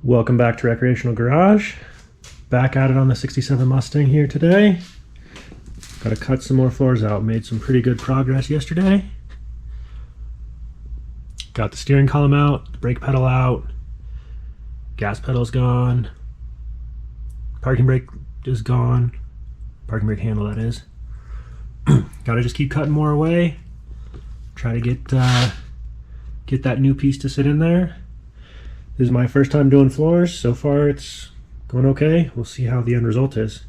Welcome back to Recreational Garage. Back at it on the 67 Mustang here today. Got to cut some more floors out. Made some pretty good progress yesterday. Got the steering column out, the brake pedal out, gas pedal's gone, parking brake is gone, parking brake handle that is. Got to just keep cutting more away. Try to get that new piece to sit in there. This is my first time doing floors. So far it's going okay. We'll see how the end result is.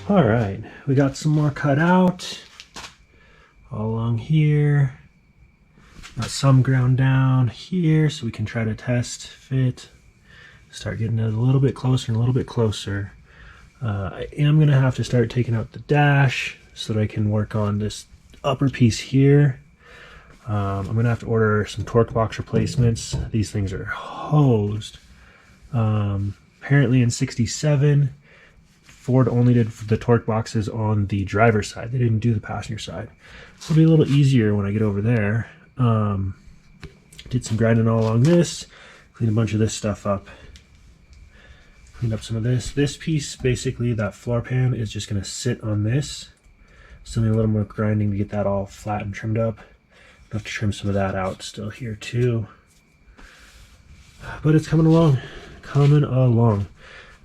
All right, we got some more cut out all along here. Got some ground down here so we can try to test fit. Start getting it a little bit closer and a little bit closer. I am going to have to start taking out the dash so that I can work on this upper piece here. I'm going to have to order some torque box replacements. These things are hosed. Apparently in 67, Ford only did the torque boxes on the driver's side. They didn't do the passenger side. So it'll be a little easier when I get over there. Did some grinding all along this, cleaned a bunch of this stuff up. Cleaned up some of this. This piece, basically, that floor pan is just going to sit on this. Still need a little more grinding to get that all flat and trimmed up. I'll have to trim some of that out still here too. But it's coming along. Coming along.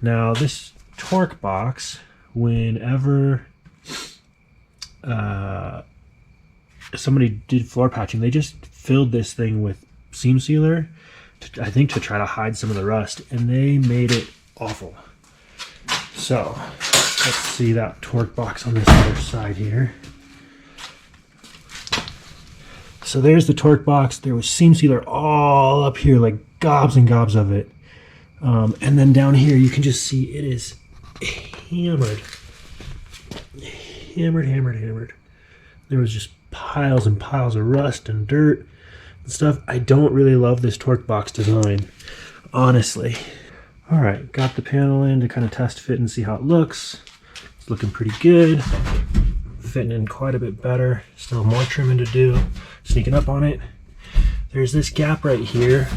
Now this torque box, whenever somebody did floor patching, they just filled this thing with seam sealer, I think to try to hide some of the rust, and they made it awful. So let's see that torque box on this other side here. So there's the torque box. There was seam sealer all up here, like gobs and gobs of it. And then down here, you can just see it is hammered. Hammered. There was just piles and piles of rust and dirt and stuff. I don't really love this torque box design, honestly. All right, got the panel in to kind of test fit and see how it looks. It's looking pretty good. Fitting in quite a bit better. Still more trimming to do. Sneaking up on it. There's this gap right here,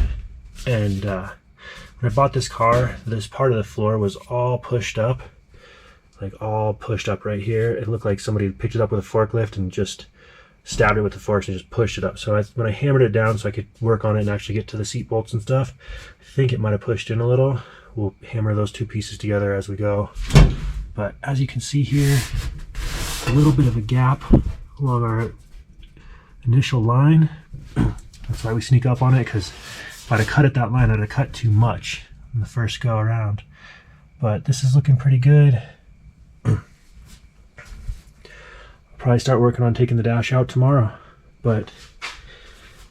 and when I bought this car, this part of the floor was all pushed up, like all pushed up right here. It looked like somebody picked it up with a forklift and just stabbed it with the forks and just pushed it up. So when I hammered it down so I could work on it and actually get to the seat bolts and stuff, I think it might have pushed in a little. We'll hammer those two pieces together as we go. But as you can see here, a little bit of a gap along our initial line. That's why we sneak up on it, because if I'd have cut it that line, I'd have cut too much in the first go around. But this is looking pretty good. I'll probably start working on taking the dash out tomorrow. But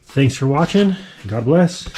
thanks for watching. God bless.